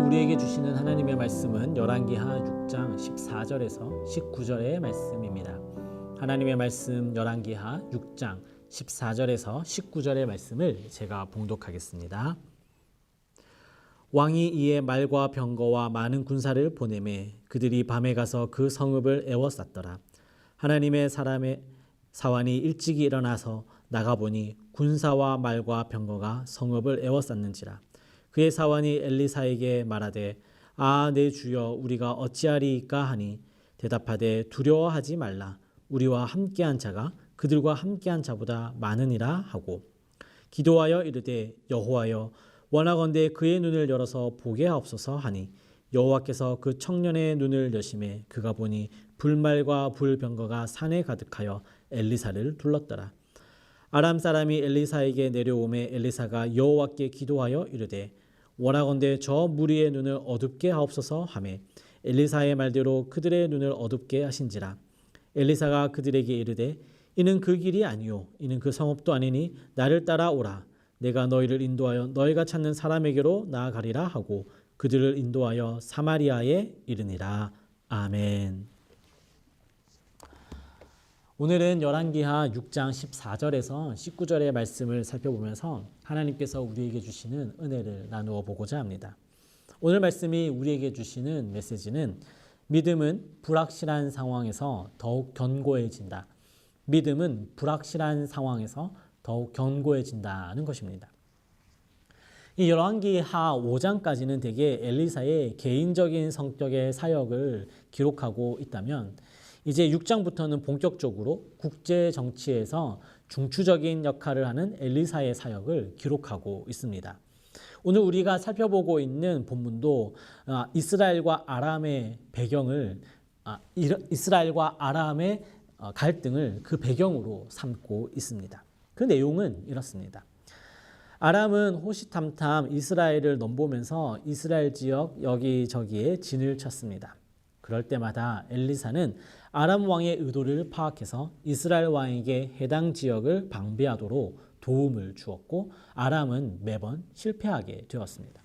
우리에게 주시는 하나님의 말씀은 열왕기하 6장 14절에서 19절의 말씀입니다. 하나님의 말씀 열왕기하 6장 14절에서 19절의 말씀을 제가 봉독하겠습니다. 왕이 이에 말과 병거와 많은 군사를 보내매 그들이 밤에 가서 그 성읍을 에워쌌더라. 하나님의 사람의 사환이 일찍이 일어나서 나가보니 군사와 말과 병거가 성읍을 에워쌌는지라. 그의 사환이 엘리사에게 말하되 내 주여 우리가 어찌하리이까 하니 대답하되 두려워하지 말라. 우리와 함께한 자가 그들과 함께한 자보다 많으니라 하고 기도하여 이르되 여호와여 원하건대 그의 눈을 열어서 보게 하옵소서 하니 여호와께서 그 청년의 눈을 여심해 그가 보니 불말과 불병거가 산에 가득하여 엘리사를 둘렀더라. 아람 사람이 엘리사에게 내려오매 엘리사가 여호와께 기도하여 이르되 원하건대 저 무리의 눈을 어둡게 하옵소서 하매 엘리사의 말대로 그들의 눈을 어둡게 하신지라. 엘리사가 그들에게 이르되 이는 그 길이 아니요 이는 그 성읍도 아니니 나를 따라오라. 내가 너희를 인도하여 너희가 찾는 사람에게로 나아가리라 하고 그들을 인도하여 사마리아에 이르니라. 아멘. 오늘은 열왕기하 6장 14절에서 19절의 말씀을 살펴보면서 하나님께서 우리에게 주시는 은혜를 나누어 보고자 합니다. 오늘 말씀이 우리에게 주시는 메시지는 믿음은 불확실한 상황에서 더욱 견고해진다. 믿음은 불확실한 상황에서 더욱 견고해진다는 것입니다. 이 열왕기하 5장까지는 대개 엘리사의 개인적인 성격의 사역을 기록하고 있다면 이제 6장부터는 본격적으로 국제 정치에서 중추적인 역할을 하는 엘리사의 사역을 기록하고 있습니다. 오늘 우리가 살펴보고 있는 본문도 이스라엘과 아람의 배경을 이스라엘과 아람의 갈등을 그 배경으로 삼고 있습니다. 그 내용은 이렇습니다. 아람은 호시탐탐 이스라엘을 넘보면서 이스라엘 지역 여기저기에 진을 쳤습니다. 그럴 때마다 엘리사는 아람 왕의 의도를 파악해서 이스라엘 왕에게 해당 지역을 방비하도록 도움을 주었고 아람은 매번 실패하게 되었습니다.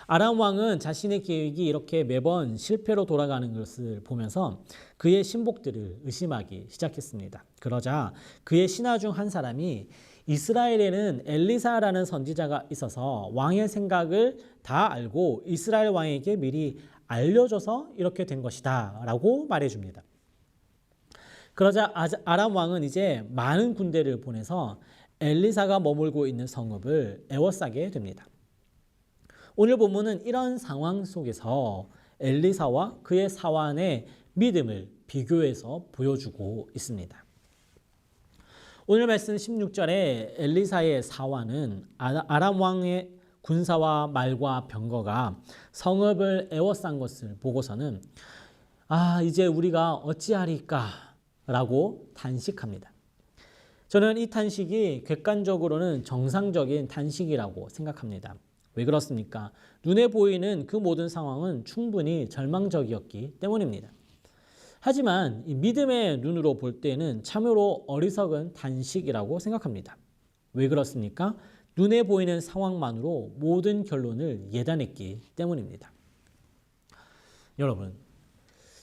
아람 왕은 자신의 계획이 이렇게 매번 실패로 돌아가는 것을 보면서 그의 신복들을 의심하기 시작했습니다. 그러자 그의 신하 중 한 사람이 이스라엘에는 엘리사라는 선지자가 있어서 왕의 생각을 다 알고 이스라엘 왕에게 미리 알려줘서 이렇게 된 것이다 라고 말해줍니다. 그러자 아람 왕은 이제 많은 군대를 보내서 엘리사가 머물고 있는 성읍을 에워싸게 됩니다. 오늘 본문은 이런 상황 속에서 엘리사와 그의 사환의 믿음을 비교해서 보여주고 있습니다. 오늘 말씀 16절에 엘리사의 사환은 아람 왕의 군사와 말과 병거가 성읍을 에워싼 것을 보고서는 이제 우리가 어찌하리까 라고 탄식합니다. 저는 이 탄식이 객관적으로는 정상적인 탄식이라고 생각합니다. 왜 그렇습니까? 눈에 보이는 그 모든 상황은 충분히 절망적이었기 때문입니다. 하지만 이 믿음의 눈으로 볼 때는 참으로 어리석은 탄식이라고 생각합니다. 왜 그렇습니까? 눈에 보이는 상황만으로 모든 결론을 예단했기 때문입니다. 여러분,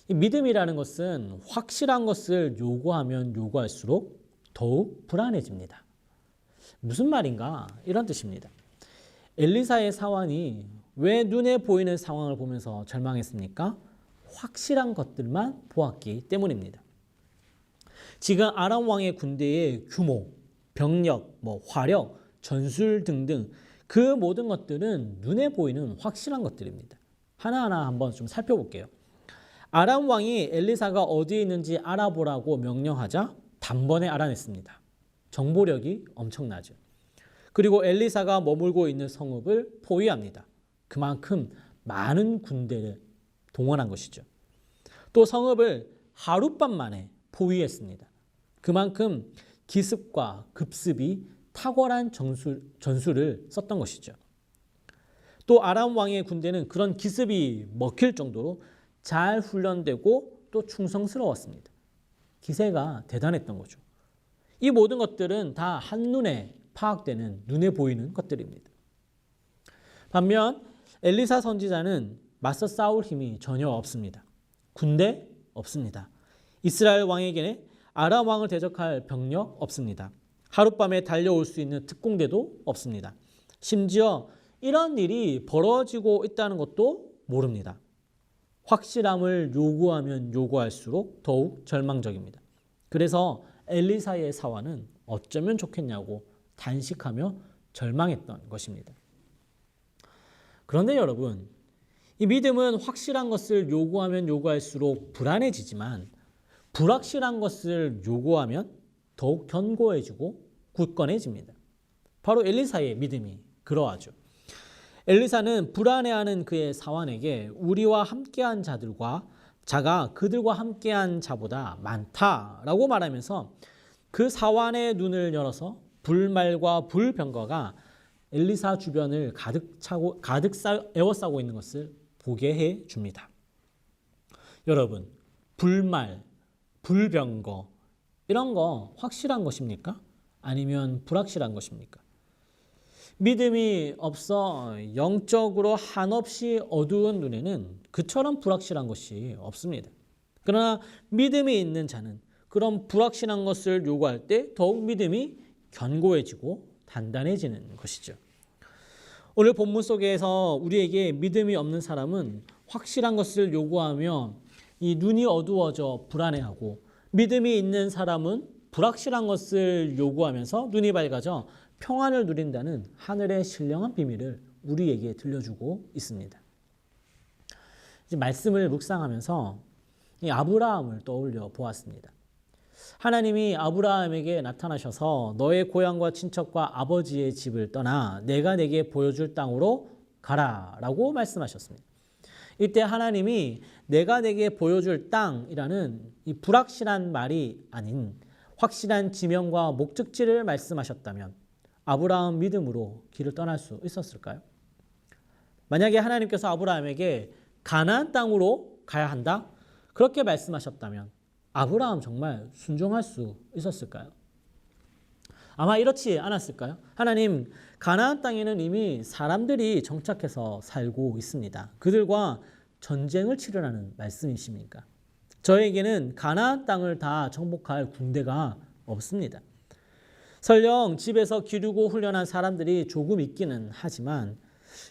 이 믿음이라는 것은 확실한 것을 요구하면 요구할수록 더욱 불안해집니다. 무슨 말인가? 이런 뜻입니다. 엘리사의 사환이 왜 눈에 보이는 상황을 보면서 절망했습니까? 확실한 것들만 보았기 때문입니다. 지금 아람 왕의 군대의 규모, 병력, 화력, 전술 등등 그 모든 것들은 눈에 보이는 확실한 것들입니다. 하나하나 한번 좀 살펴볼게요. 아람 왕이 엘리사가 어디에 있는지 알아보라고 명령하자 단번에 알아냈습니다. 정보력이 엄청나죠. 그리고 엘리사가 머물고 있는 성읍을 포위합니다. 그만큼 많은 군대를 동원한 것이죠. 또 성읍을 하룻밤 만에 포위했습니다. 그만큼 기습과 급습이 탁월한 전술을 썼던 것이죠. 또 아람 왕의 군대는 그런 기습이 먹힐 정도로 잘 훈련되고 또 충성스러웠습니다. 기세가 대단했던 거죠. 이 모든 것들은 다 한눈에 파악되는 눈에 보이는 것들입니다. 반면 엘리사 선지자는 맞서 싸울 힘이 전혀 없습니다. 군대 없습니다. 이스라엘 왕에게는 아람 왕을 대적할 병력 없습니다. 하룻밤에 달려올 수 있는 특공대도 없습니다. 심지어 이런 일이 벌어지고 있다는 것도 모릅니다. 확실함을 요구하면 요구할수록 더욱 절망적입니다. 그래서 엘리사의 사환은 어쩌면 좋겠냐고 단식하며 절망했던 것입니다. 그런데 여러분, 이 믿음은 확실한 것을 요구하면 요구할수록 불안해지지만 불확실한 것을 요구하면 더욱 견고해지고 굳건해집니다. 바로 엘리사의 믿음이 그러하죠. 엘리사는 불안해하는 그의 사환에게 우리와 함께한 자가 그들과 함께한 자보다 많다라고 말하면서 그 사환의 눈을 열어서 불말과 불병거가 엘리사 주변을 가득 에워싸고 있는 것을 보게 해 줍니다. 여러분, 불말, 불병거 이런 거 확실한 것입니까? 아니면 불확실한 것입니까? 믿음이 없어 영적으로 한없이 어두운 눈에는 그처럼 불확실한 것이 없습니다. 그러나 믿음이 있는 자는 그런 불확실한 것을 요구할 때 더욱 믿음이 견고해지고 단단해지는 것이죠. 오늘 본문 속에서 우리에게 믿음이 없는 사람은 확실한 것을 요구하며 이 눈이 어두워져 불안해하고, 믿음이 있는 사람은 불확실한 것을 요구하면서 눈이 밝아져 평안을 누린다는 하늘의 신령한 비밀을 우리에게 들려주고 있습니다. 이제 말씀을 묵상하면서 이 아브라함을 떠올려 보았습니다. 하나님이 아브라함에게 나타나셔서 너의 고향과 친척과 아버지의 집을 떠나 내가 내게 보여줄 땅으로 가라라고 말씀하셨습니다. 이때 하나님이 내가 내게 보여줄 땅이라는 이 불확실한 말이 아닌 확실한 지명과 목적지를 말씀하셨다면 아브라함 믿음으로 길을 떠날 수 있었을까요? 만약에 하나님께서 아브라함에게 가나안 땅으로 가야 한다, 그렇게 말씀하셨다면 아브라함 정말 순종할 수 있었을까요? 아마 이렇지 않았을까요? 하나님, 가나안 땅에는 이미 사람들이 정착해서 살고 있습니다. 그들과 전쟁을 치르라는 말씀이십니까? 저에게는 가나안 땅을 다 정복할 군대가 없습니다. 설령 집에서 기르고 훈련한 사람들이 조금 있기는 하지만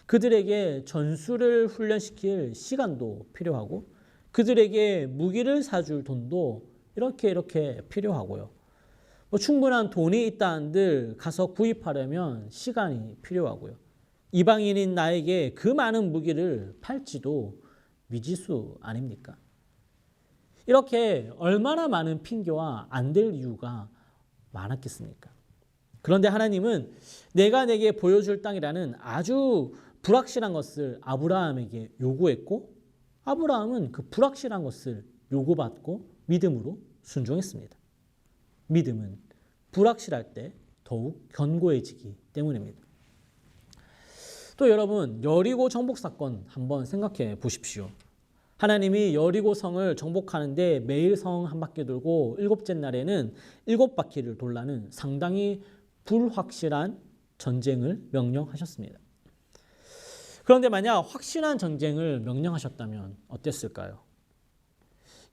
그들에게 전술을 훈련시킬 시간도 필요하고 그들에게 무기를 사줄 돈도 이렇게 필요하고요. 충분한 돈이 있다 한들 가서 구입하려면 시간이 필요하고요. 이방인인 나에게 그 많은 무기를 팔지도 미지수 아닙니까? 이렇게 얼마나 많은 핑계와 안 될 이유가 많았겠습니까? 그런데 하나님은 내가 내게 보여줄 땅이라는 아주 불확실한 것을 아브라함에게 요구했고, 아브라함은 그 불확실한 것을 요구받고 믿음으로 순종했습니다. 믿음은 불확실할 때 더욱 견고해지기 때문입니다. 또 여러분, 여리고 정복 사건 한번 생각해 보십시오. 하나님이 여리고 성을 정복하는데 매일 성 한 바퀴 돌고 일곱째 날에는 7바퀴를 돌라는 상당히 불확실한 전쟁을 명령하셨습니다. 그런데 만약 확실한 전쟁을 명령하셨다면 어땠을까요?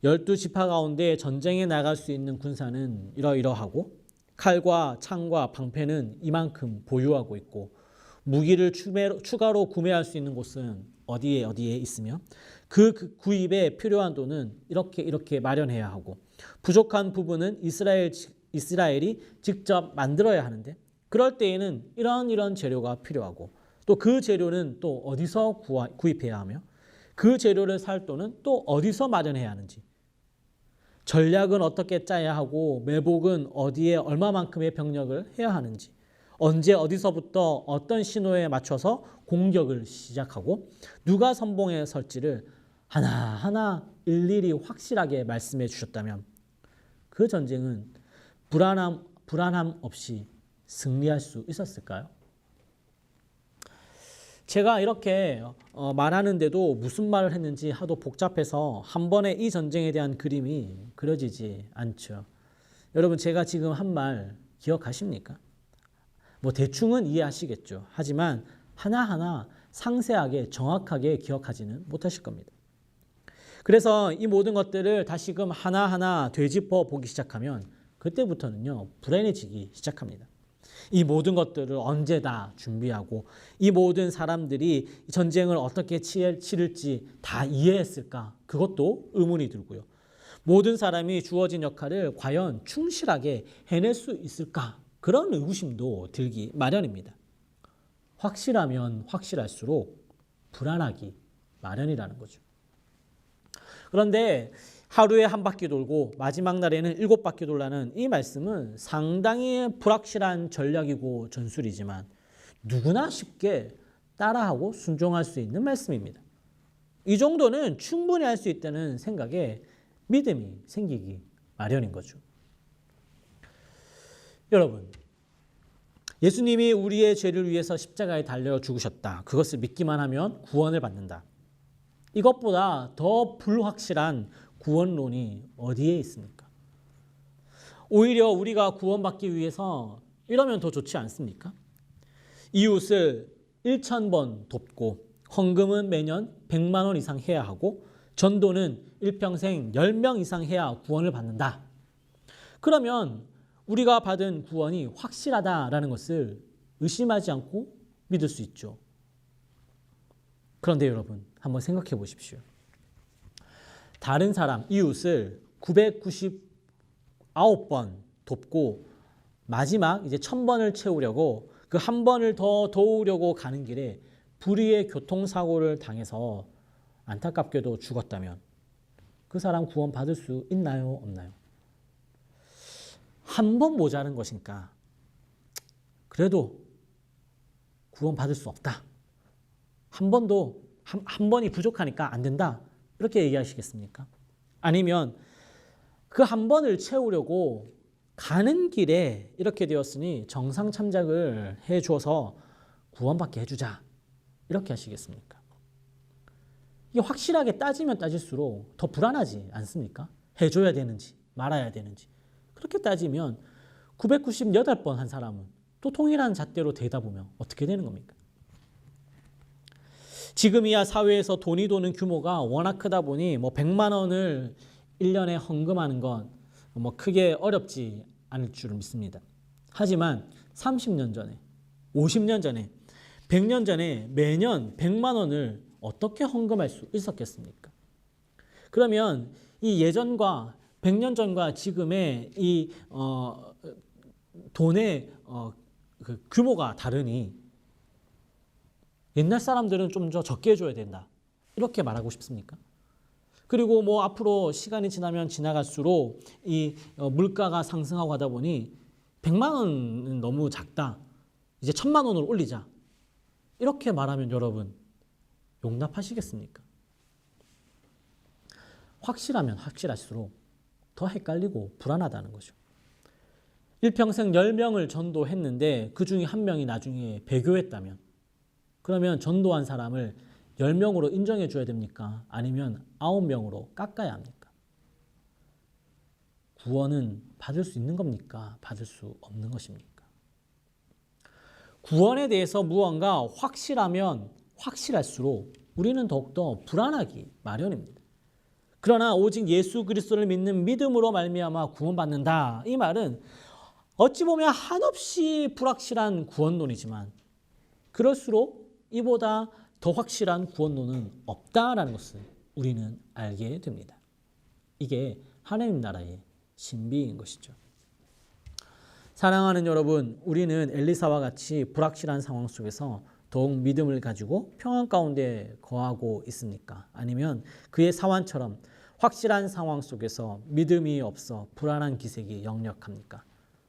12지파 가운데 전쟁에 나갈 수 있는 군사는 이러이러하고 칼과 창과 방패는 이만큼 보유하고 있고 무기를 추가로 구매할 수 있는 곳은 어디에 있으며 그 구입에 필요한 돈은 이렇게 마련해야 하고 부족한 부분은 이스라엘이 직접 만들어야 하는데 그럴 때에는 이런 재료가 필요하고 또 그 재료는 또 어디서 구입해야 하며 그 재료를 살 돈은 또 어디서 마련해야 하는지, 전략은 어떻게 짜야 하고 매복은 어디에 얼마만큼의 병력을 해야 하는지, 언제 어디서부터 어떤 신호에 맞춰서 공격을 시작하고 누가 선봉에 설지를 하나하나 일일이 확실하게 말씀해 주셨다면 그 전쟁은 불안함 없이 승리할 수 있었을까요? 제가 이렇게 말하는데도 무슨 말을 했는지 하도 복잡해서 한 번에 이 전쟁에 대한 그림이 그려지지 않죠. 여러분, 제가 지금 한 말 기억하십니까? 대충은 이해하시겠죠. 하지만 하나하나 상세하게 정확하게 기억하지는 못하실 겁니다. 그래서 이 모든 것들을 다시금 하나하나 되짚어 보기 시작하면 그때부터는요, 불안해지기 시작합니다. 이 모든 것들을 언제 다 준비하고 이 모든 사람들이 전쟁을 어떻게 치를지 다 이해했을까? 그것도 의문이 들고요. 모든 사람이 주어진 역할을 과연 충실하게 해낼 수 있을까? 그런 의구심도 들기 마련입니다. 확실하면 확실할수록 불안하기 마련이라는 거죠. 그런데 하루에 한 바퀴 돌고 마지막 날에는 7바퀴 돌라는 이 말씀은 상당히 불확실한 전략이고 전술이지만 누구나 쉽게 따라하고 순종할 수 있는 말씀입니다. 이 정도는 충분히 할 수 있다는 생각에 믿음이 생기기 마련인 거죠. 여러분, 예수님이 우리의 죄를 위해서 십자가에 달려 죽으셨다. 그것을 믿기만 하면 구원을 받는다. 이것보다 더 불확실한 구원론이 어디에 있습니까? 오히려 우리가 구원받기 위해서 이러면 더 좋지 않습니까? 이웃을 1,000번 돕고 헌금은 매년 100만 원 이상 해야 하고 전도는 일평생 10명 이상 해야 구원을 받는다. 그러면 우리가 받은 구원이 확실하다라는 것을 의심하지 않고 믿을 수 있죠. 그런데 여러분, 한번 생각해 보십시오. 다른 사람, 이웃을 999번 돕고 마지막 이제 1000번을 채우려고 그 한 번을 더 도우려고 가는 길에 불의의 교통사고를 당해서 안타깝게도 죽었다면 그 사람 구원 받을 수 있나요? 없나요? 한 번 모자란 것이니까 그래도 구원 받을 수 없다. 한 번이 부족하니까 안 된다. 이렇게 얘기하시겠습니까? 아니면 그 한 번을 채우려고 가는 길에 이렇게 되었으니 정상 참작을 해줘서 구원받게 해주자. 이렇게 하시겠습니까? 이게 확실하게 따지면 따질수록 더 불안하지 않습니까? 해줘야 되는지 말아야 되는지. 그렇게 따지면 998번 한 사람은 또 통일한 잣대로 되다 보면 어떻게 되는 겁니까? 지금이야 사회에서 돈이 도는 규모가 워낙 크다 보니 100만 원을 1년에 헌금하는 건 크게 어렵지 않을 줄 믿습니다. 하지만 30년 전에, 50년 전에, 100년 전에 매년 100만 원을 어떻게 헌금할 수 있었겠습니까? 그러면 이 예전과 100년 전과 지금의 이 돈의 그 규모가 다르니 옛날 사람들은 좀 더 적게 해줘야 된다. 이렇게 말하고 싶습니까? 그리고 앞으로 시간이 지나면 지나갈수록 이 물가가 상승하고 하다 보니 100만 원은 너무 작다. 이제 1000만 원으로 올리자. 이렇게 말하면 여러분 용납하시겠습니까? 확실하면 확실할수록 더 헷갈리고 불안하다는 거죠. 일평생 10명을 전도했는데 그 중에 한 명이 나중에 배교했다면 그러면 전도한 사람을 10명으로 인정해 줘야 됩니까? 아니면 9명으로 깎아야 합니까? 구원은 받을 수 있는 겁니까? 받을 수 없는 것입니까? 구원에 대해서 무언가 확실하면 확실할수록 우리는 더욱더 불안하기 마련입니다. 그러나 오직 예수 그리스도를 믿는 믿음으로 말미암아 구원받는다. 이 말은 어찌 보면 한없이 불확실한 구원론이지만 그럴수록 이보다 더 확실한 구원론은 없다라는 것을 우리는 알게 됩니다. 이게 하나님 나라의 신비인 것이죠. 사랑하는 여러분, 우리는 엘리사와 같이 불확실한 상황 속에서 더욱 믿음을 가지고 평안 가운데 거하고 있습니까? 아니면 그의 사환처럼 확실한 상황 속에서 믿음이 없어 불안한 기색이 역력합니까?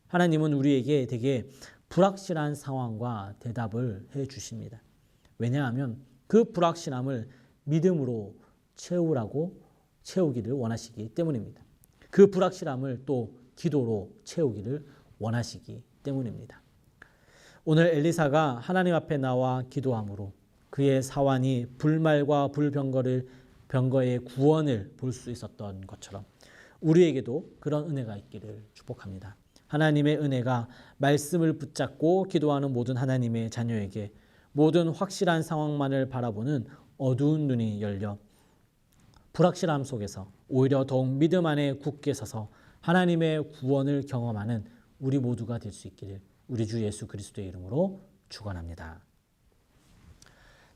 하나님은 우리에게 되게 불확실한 상황과 대답을 해 주십니다. 왜냐하면 그 불확실함을 믿음으로 채우기를 원하시기 때문입니다. 그 불확실함을 또 기도로 채우기를 원하시기 때문입니다. 오늘 엘리사가 하나님 앞에 나와 기도함으로 그의 사환이 불말과 병거의 구원을 볼 수 있었던 것처럼 우리에게도 그런 은혜가 있기를 축복합니다. 하나님의 은혜가 말씀을 붙잡고 기도하는 모든 하나님의 자녀에게 모든 확실한 상황만을 바라보는 어두운 눈이 열려 불확실함 속에서 오히려 더욱 믿음 안에 굳게 서서 하나님의 구원을 경험하는 우리 모두가 될 수 있기를 우리 주 예수 그리스도의 이름으로 축원합니다.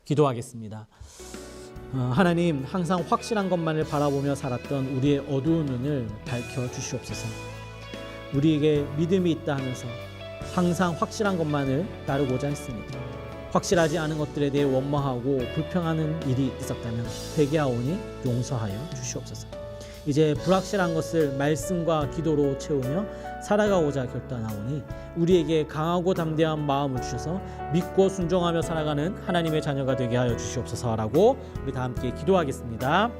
기도하겠습니다. 하나님, 항상 확실한 것만을 바라보며 살았던 우리의 어두운 눈을 밝혀 주시옵소서. 우리에게 믿음이 있다 하면서 항상 확실한 것만을 따르고자 했습니다. 확실하지 않은 것들에 대해 원망하고 불평하는 일이 있었다면 회개하오니 용서하여 주시옵소서. 이제 불확실한 것을 말씀과 기도로 채우며 살아가고자 결단하오니 우리에게 강하고 담대한 마음을 주셔서 믿고 순종하며 살아가는 하나님의 자녀가 되게 하여 주시옵소서라고 우리 다 함께 기도하겠습니다.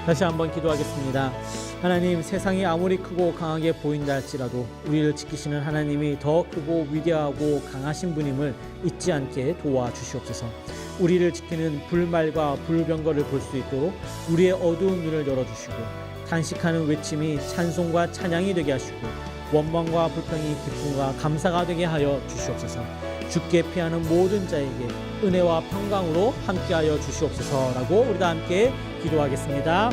다시 한번 기도하겠습니다. 하나님, 세상이 아무리 크고 강하게 보인다 할지라도 우리를 지키시는 하나님이 더 크고 위대하고 강하신 분임을 잊지 않게 도와주시옵소서. 우리를 지키는 불말과 불병거를 볼 수 있도록 우리의 어두운 눈을 열어주시고 탄식하는 외침이 찬송과 찬양이 되게 하시고 원망과 불평이 기쁨과 감사가 되게 하여 주시옵소서. 주께 피하는 모든 자에게 은혜와 평강으로 함께하여 주시옵소서라고 우리 다 함께 기도하겠습니다.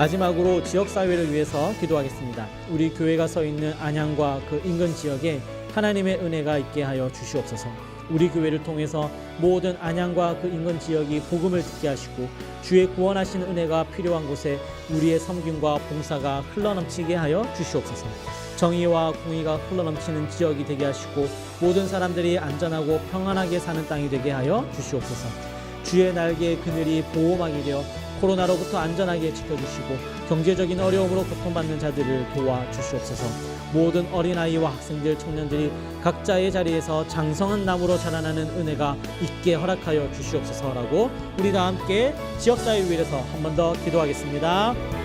마지막으로 지역사회를 위해서 기도하겠습니다. 우리 교회가 서 있는 안양과 그 인근 지역에 하나님의 은혜가 있게 하여 주시옵소서. 우리 교회를 통해서 모든 안양과 그 인근 지역이 복음을 듣게 하시고 주의 구원하시는 은혜가 필요한 곳에 우리의 섬김과 봉사가 흘러넘치게 하여 주시옵소서. 정의와 공의가 흘러넘치는 지역이 되게 하시고 모든 사람들이 안전하고 평안하게 사는 땅이 되게 하여 주시옵소서. 주의 날개의 그늘이 보호막이 되어 코로나로부터 안전하게 지켜주시고 경제적인 어려움으로 고통받는 자들을 도와주시옵소서. 모든 어린아이와 학생들, 청년들이 각자의 자리에서 장성한 나무로 자라나는 은혜가 있게 허락하여 주시옵소서라고 우리 다 함께 지역사회 위해서 한 번 더 기도하겠습니다.